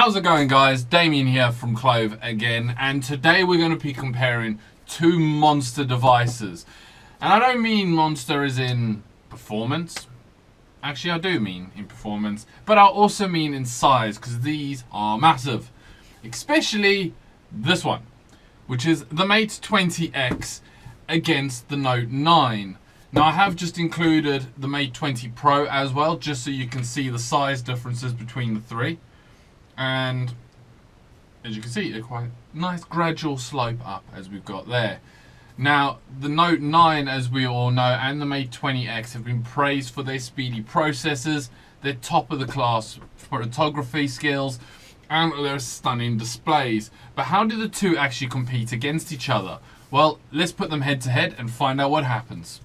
How's it going, guys? Damien here from Clove again, and today we're going to be comparing two monster devices. And I don't mean monster as in performance. Actually, I do mean in performance, but I also mean in size, because these are massive. Especially this one, which is the Mate 20X against the Note 9. Now, I have just included the Mate 20 Pro as well, just so you can see the size differences between the three. And as you can see, a quite nice gradual slope up as we've got there. Now, the Note 9, as we all know, and the Mate 20X have been praised for their speedy processors, their top of the class photography skills, and their stunning displays. But how do the two actually compete against each other? Well, let's put them head to head and find out what happens.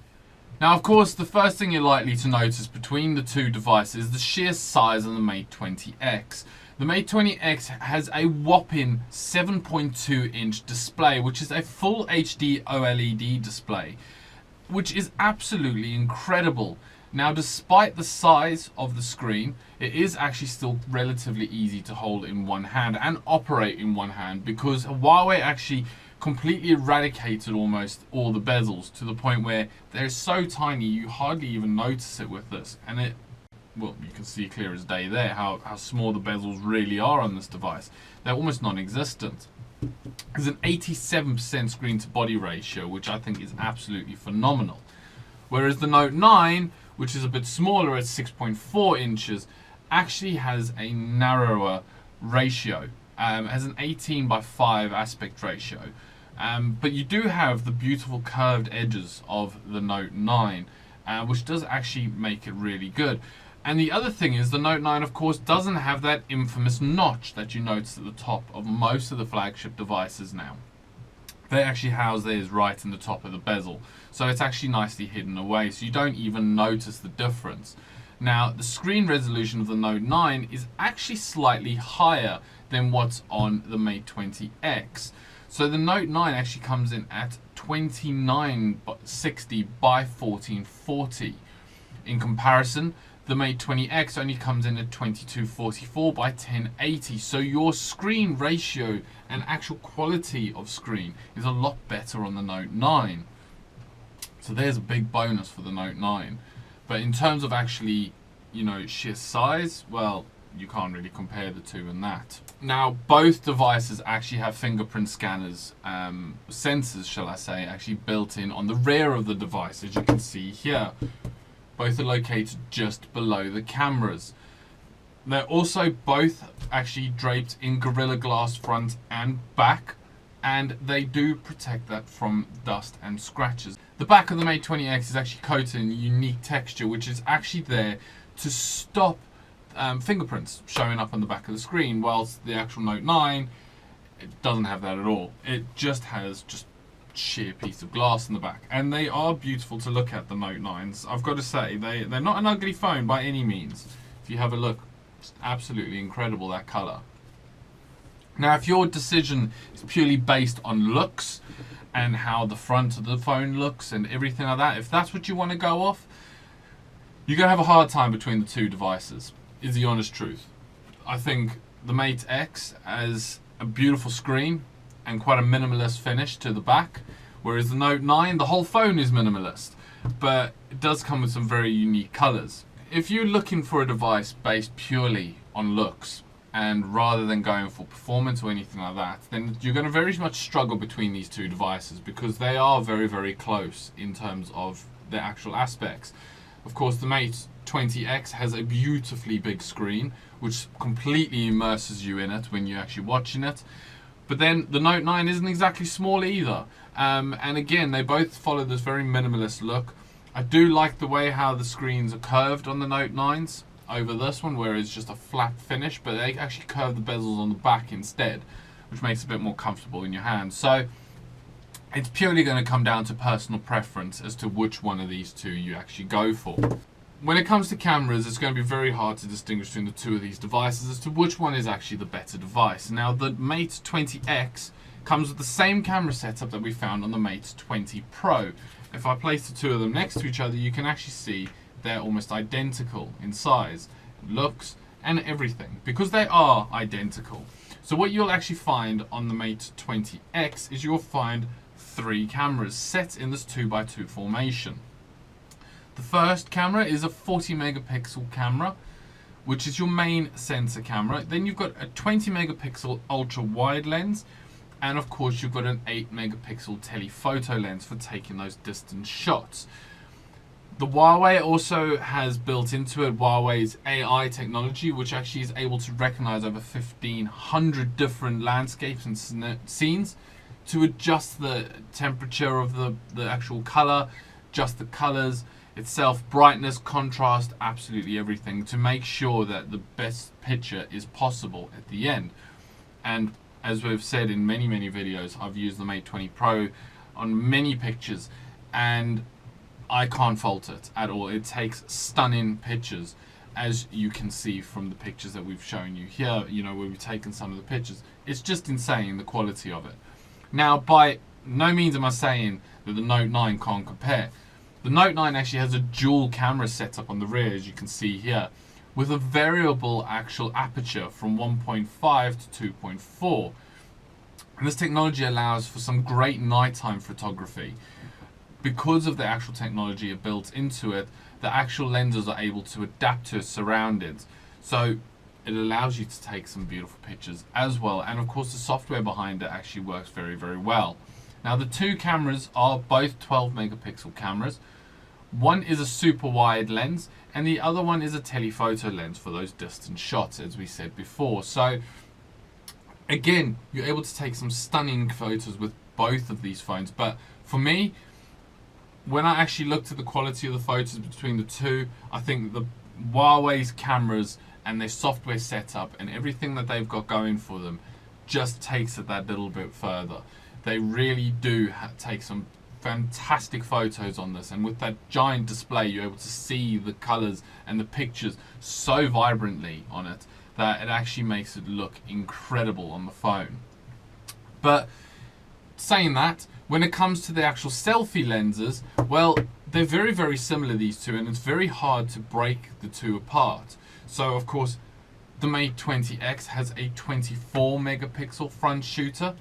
Now, of course, the first thing you're likely to notice between the two devices is the sheer size of the Mate 20X. The Mate 20X has a whopping 7.2 inch display, which is a full HD OLED display, which is absolutely incredible. Now, despite the size of the screen, it is actually still relatively easy to hold in one hand and operate in one hand, because Huawei actually completely eradicated almost all the bezels to the point where they're so tiny you hardly even notice it with this. And well, you can see clear as day there how small the bezels really are on this device. They're almost non-existent. There's an 87% screen to body ratio, which I think is absolutely phenomenal. Whereas the Note 9, which is a bit smaller at 6.4 inches, actually has a narrower ratio. Has an 18:5 aspect ratio. But you do have the beautiful curved edges of the Note 9, which does actually make it really good. And the other thing is the Note 9, of course, doesn't have that infamous notch that you notice at the top of most of the flagship devices now. They actually house theirs right in the top of the bezel. So it's actually nicely hidden away, so you don't even notice the difference. Now, the screen resolution of the Note 9 is actually slightly higher than what's on the Mate 20X. So the Note 9 actually comes in at 2960 by 1440. In comparison, the Mate 20X only comes in at 2244 by 1080. So your screen ratio and actual quality of screen is a lot better on the Note 9. So there's a big bonus for the Note 9. But in terms of actually, sheer size, well, you can't really compare the two in that. Now, both devices actually have fingerprint scanners, sensors, shall I say, actually built in on the rear of the device, as you can see here. Both are located just below the cameras. They're also both actually draped in Gorilla Glass front and back, and they do protect that from dust and scratches. The back of the Mate 20X is actually coated in a unique texture, which is actually there to stop fingerprints showing up on the back of the screen, whilst the actual Note 9, it doesn't have that at all. It just has sheer piece of glass in the back, and they are beautiful to look at, the Note 9s. I've got to say, they're not an ugly phone by any means. If you have a look, it's absolutely incredible, that color. Now, if your decision is purely based on looks and how the front of the phone looks and everything like that, if that's what you want to go off, you're going to have a hard time between the two devices, is the honest truth. I think the Mate X has a beautiful screen and quite a minimalist finish to the back, whereas the Note 9, the whole phone is minimalist, but it does come with some very unique colors. If you're looking for a device based purely on looks, and rather than going for performance or anything like that, then you're going to very much struggle between these two devices, because they are very, very close in terms of their actual aspects. Of course, the Mate 20X has a beautifully big screen, which completely immerses you in it when you're actually watching it. But then the Note 9 isn't exactly small either. And again, they both follow this very minimalist look. I do like the way how the screens are curved on the Note 9s over this one, where it's just a flat finish, but they actually curve the bezels on the back instead, which makes it a bit more comfortable in your hand. So it's purely going to come down to personal preference as to which one of these two you actually go for. When it comes to cameras, it's going to be very hard to distinguish between the two of these devices as to which one is actually the better device. Now, the Mate 20X comes with the same camera setup that we found on the Mate 20 Pro. If I place the two of them next to each other, you can actually see they're almost identical in size, looks, and everything, because they are identical. So what you'll actually find on the Mate 20X is you'll find 3 cameras set in this 2x2 formation. The first camera is a 40 megapixel camera, which is your main sensor camera. Then you've got a 20 megapixel ultra wide lens, and of course you've got an 8 megapixel telephoto lens for taking those distance shots. The Huawei also has built into it Huawei's AI technology, which actually is able to recognize over 1,500 different landscapes and scenes to adjust the temperature of the actual color, adjust the colors itself, brightness, contrast, absolutely everything, to make sure that the best picture is possible at the end. And as we've said in many videos, I've used the Mate 20 Pro on many pictures, and I can't fault it at all. It takes stunning pictures, as you can see from the pictures that we've shown you here, you know, where we've taken some of the pictures. It's just insane, the quality of it. Now, by no means am I saying that the Note 9 can't compare. The Note 9 actually has a dual camera setup on the rear, as you can see here, with a variable actual aperture from 1.5 to 2.4. And this technology allows for some great nighttime photography. Because of the actual technology built into it, the actual lenses are able to adapt to its surroundings. So it allows you to take some beautiful pictures as well. And of course the software behind it actually works very well. Now the 2 cameras are both 12 megapixel cameras. One is a super wide lens and the other one is a telephoto lens for those distance shots, as we said before. So again, you're able to take some stunning photos with both of these phones. But for me, when I actually looked at the quality of the photos between the two, I think the Huawei's cameras and their software setup and everything that they've got going for them just takes it that little bit further. They really do take some fantastic photos on this, and with that giant display you're able to see the colors and the pictures so vibrantly on it that it actually makes it look incredible on the phone. But saying that, when it comes to the actual selfie lenses, well, they're very similar, these two, and it's very hard to break the two apart. So of course the Mate 20X has a 24 megapixel front shooter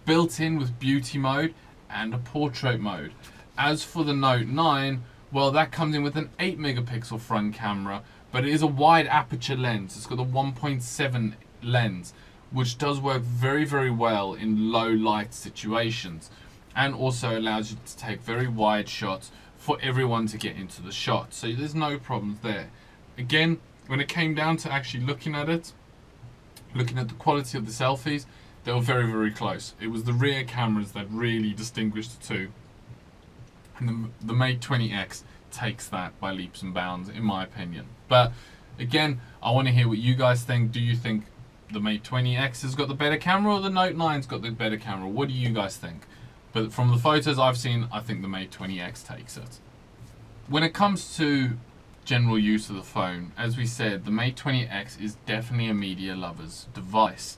built in with beauty mode and a portrait mode. As for the Note 9, well, that comes in with an 8 megapixel front camera, but it is a wide aperture lens. It's got a 1.7 lens, which does work very well in low light situations, and also allows you to take very wide shots for everyone to get into the shot. So there's no problems there. Again, when it came down to actually looking at it, looking at the quality of the selfies, they were very close. It was the rear cameras that really distinguished the two. And the Mate 20X takes that by leaps and bounds, in my opinion. But again, I want to hear what you guys think. Do you think the Mate 20X has got the better camera, or the Note 9's got the better camera? What do you guys think? But from the photos I've seen, I think the Mate 20X takes it. When it comes to general use of the phone, as we said, the Mate 20X is definitely a media lover's device,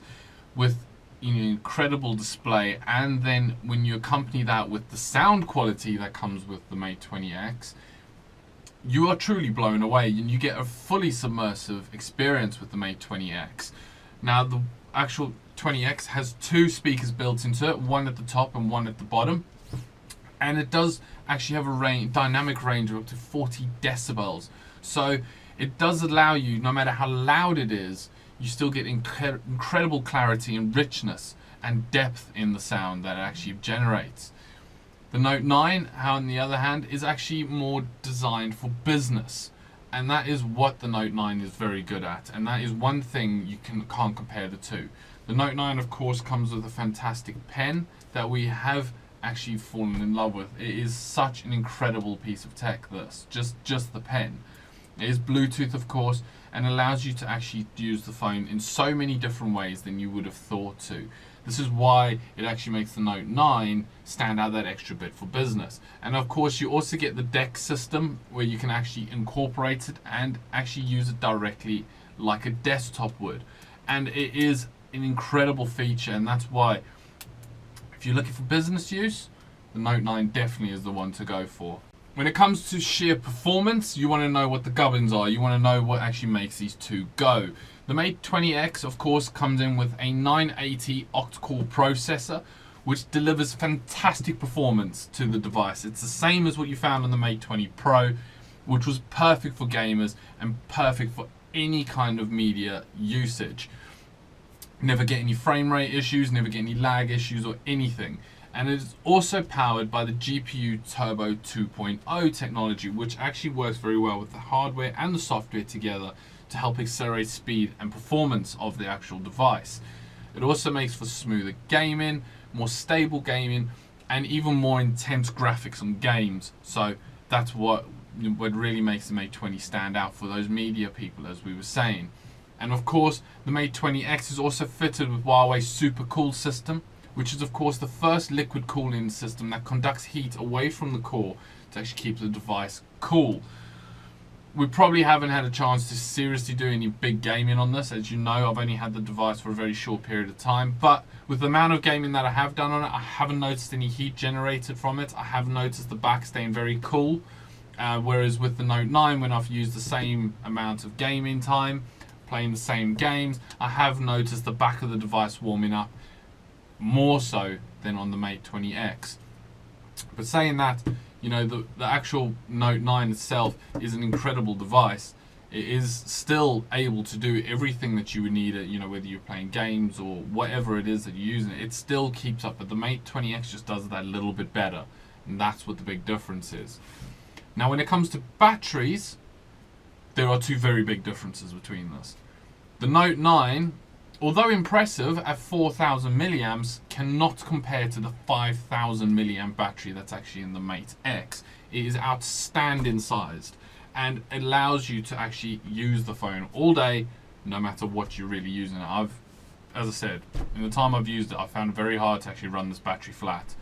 with an incredible display, and then when you accompany that with the sound quality that comes with the Mate 20X, you are truly blown away, and you get a fully submersive experience with the Mate 20X. Now the actual 20X has 2 speakers built into it, one at the top and one at the bottom, and it does actually have a dynamic range of up to 40 decibels. So it does allow you, no matter how loud it is, you still get incredible clarity and richness and depth in the sound that it actually generates. The Note 9, on the other hand, is actually more designed for business, and that is what the Note 9 is very good at, and that is one thing you can't compare the two. The Note 9, of course, comes with a fantastic pen that we have actually fallen in love with. It is such an incredible piece of tech, this, just the pen. It is Bluetooth, of course, and allows you to actually use the phone in so many different ways than you would have thought to. This is why it actually makes the Note 9 stand out that extra bit for business. And of course you also get the DeX system, where you can actually incorporate it and actually use it directly like a desktop would. And it is an incredible feature, and that's why if you're looking for business use, the Note 9 definitely is the one to go for. When it comes to sheer performance, you want to know what the gubbins are. You want to know what actually makes these two go. The Mate 20X, of course, comes in with a 980 octa-core processor, which delivers fantastic performance to the device. It's the same as what you found on the Mate 20 Pro, which was perfect for gamers and perfect for any kind of media usage. Never get any frame rate issues, never get any lag issues or anything. And it is also powered by the GPU Turbo 2.0 technology, which actually works very well with the hardware and the software together to help accelerate speed and performance of the actual device. It also makes for smoother gaming, more stable gaming, and even more intense graphics on games. So that's what really makes the Mate 20 stand out for those media people, as we were saying. And of course, the Mate 20X is also fitted with Huawei's Super Cool system, which is of course the first liquid cooling system that conducts heat away from the core to actually keep the device cool. We probably haven't had a chance to seriously do any big gaming on this. As you know, I've only had the device for a very short period of time, but with the amount of gaming that I have done on it, I haven't noticed any heat generated from it. I have noticed the back staying very cool, whereas with the Note 9, when I've used the same amount of gaming time, playing the same games, I have noticed the back of the device warming up more so than on the Mate 20X. But saying that, you know, the actual Note 9 itself is an incredible device. It is still able to do everything that you would need it, you know, whether you're playing games or whatever it is that you're using, it still keeps up. But the Mate 20X just does that a little bit better, and that's what the big difference is. Now, when it comes to batteries, there are two very big differences between this. The Note 9, although impressive at 4,000 milliamps, cannot compare to the 5,000 milliamp battery that's actually in the Mate X. It is outstanding sized and allows you to actually use the phone all day, no matter what you're really using it. As I said, in the time I've used it, I found it very hard to actually run this battery flat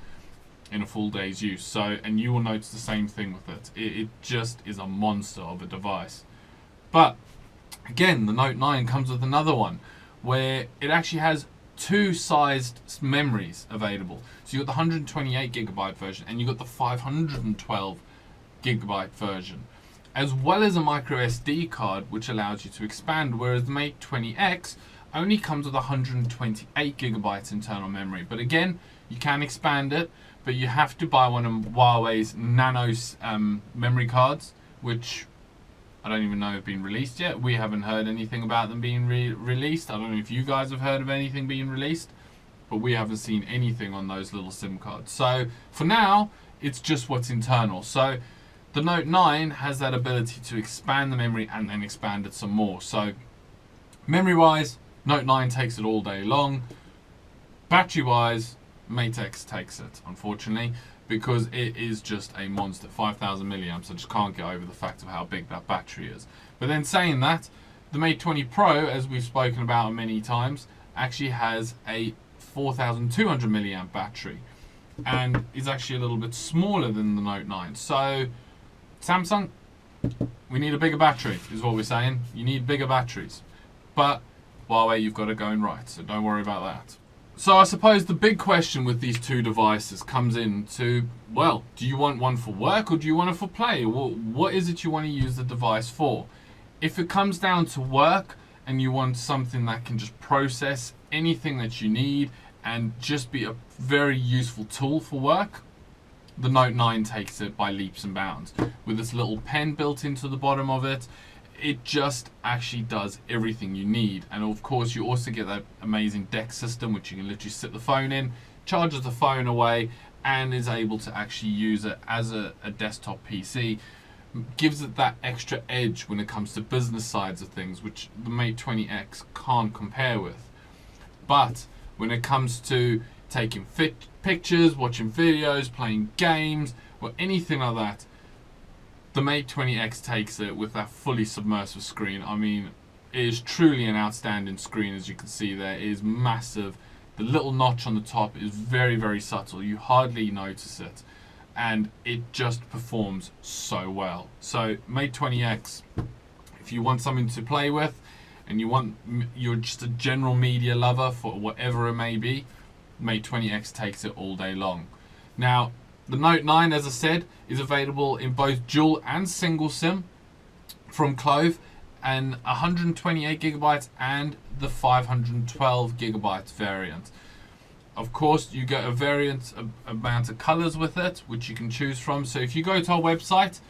in a full day's use. So, and you will notice the same thing with it. It just is a monster of a device. But again, the Note 9 comes with another one, where it actually has two sized memories available. So you've got the 128 gigabyte version and you've got the 512 gigabyte version, as well as a micro SD card which allows you to expand, whereas the Mate 20X only comes with 128 gigabytes internal memory. But again, you can expand it, but you have to buy one of Huawei's nano memory cards, which I don't even know have been released yet. We haven't heard anything about them being released. I don't know if you guys have heard of anything being released, but we haven't seen anything on those little SIM cards. So for now, it's just what's internal. So the Note 9 has that ability to expand the memory and then expand it some more. So memory-wise, Note 9 takes it all day long. Battery-wise, Mate X takes it, unfortunately, because it is just a monster. 5,000 milliamps. I just can't get over the fact of how big that battery is. But then saying that, the Mate 20 Pro, as we've spoken about many times, actually has a 4,200 milliamp battery and is actually a little bit smaller than the Note 9. So Samsung, we need a bigger battery is what we're saying. You need bigger batteries. But Huawei, you've got it going right, so don't worry about that. So I suppose the big question with these two devices comes into, well, do you want one for work or do you want it for play? What is it you want to use the device for? If it comes down to work and you want something that can just process anything that you need and just be a very useful tool for work, the Note 9 takes it by leaps and bounds. With this little pen built into the bottom of it, it just actually does everything you need. And of course you also get that amazing DeX system, which you can literally sit the phone in, charges the phone away, and is able to actually use it as a desktop PC. Gives it that extra edge when it comes to business sides of things, which the Mate 20X can't compare with. But when it comes to taking pictures, watching videos, playing games, or anything like that, the Mate 20X takes it with that fully submersive screen. I mean, it is truly an outstanding screen, as you can see there. It is massive. The little notch on the top is very, very subtle. You hardly notice it. And it just performs so well. So Mate 20X, if you want something to play with, and you're just a general media lover for whatever it may be, Mate 20X takes it all day long. Now, the Note 9, as I said, is available in both dual and single SIM from Clove, an 128 gigabytes and the 512 gigabytes variant. Of course, you get a variant amount of colors with it, which you can choose from. So if you go to our website,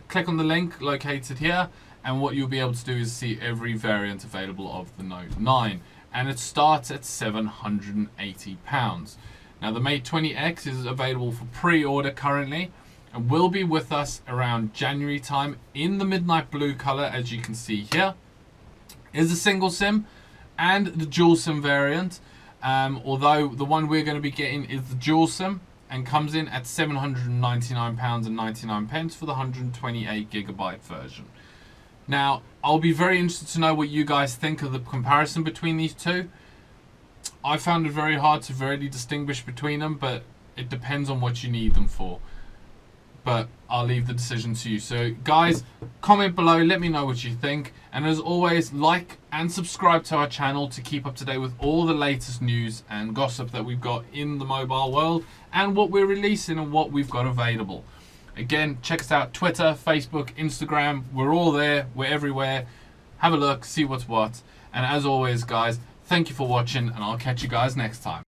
click on the link located here, and what you'll be able to do is see every variant available of the Note 9. And it starts at £780. Now the Mate 20X is available for pre-order currently, and will be with us around January time in the midnight blue color, as you can see here. Is a single SIM and the dual SIM variant. Although the one we're going to be getting is the dual SIM and comes in at £799.99 for the 128 gigabyte version. Now, I'll be very interested to know what you guys think of the comparison between these two. I found it very hard to really distinguish between them, but it depends on what you need them for. But I'll leave the decision to you. So guys, comment below, let me know what you think. And as always, like and subscribe to our channel to keep up to date with all the latest news and gossip that we've got in the mobile world and what we're releasing and what we've got available. Again, check us out, Twitter, Facebook, Instagram. We're all there, we're everywhere. Have a look, see what's what. And as always, guys, thank you for watching, and I'll catch you guys next time.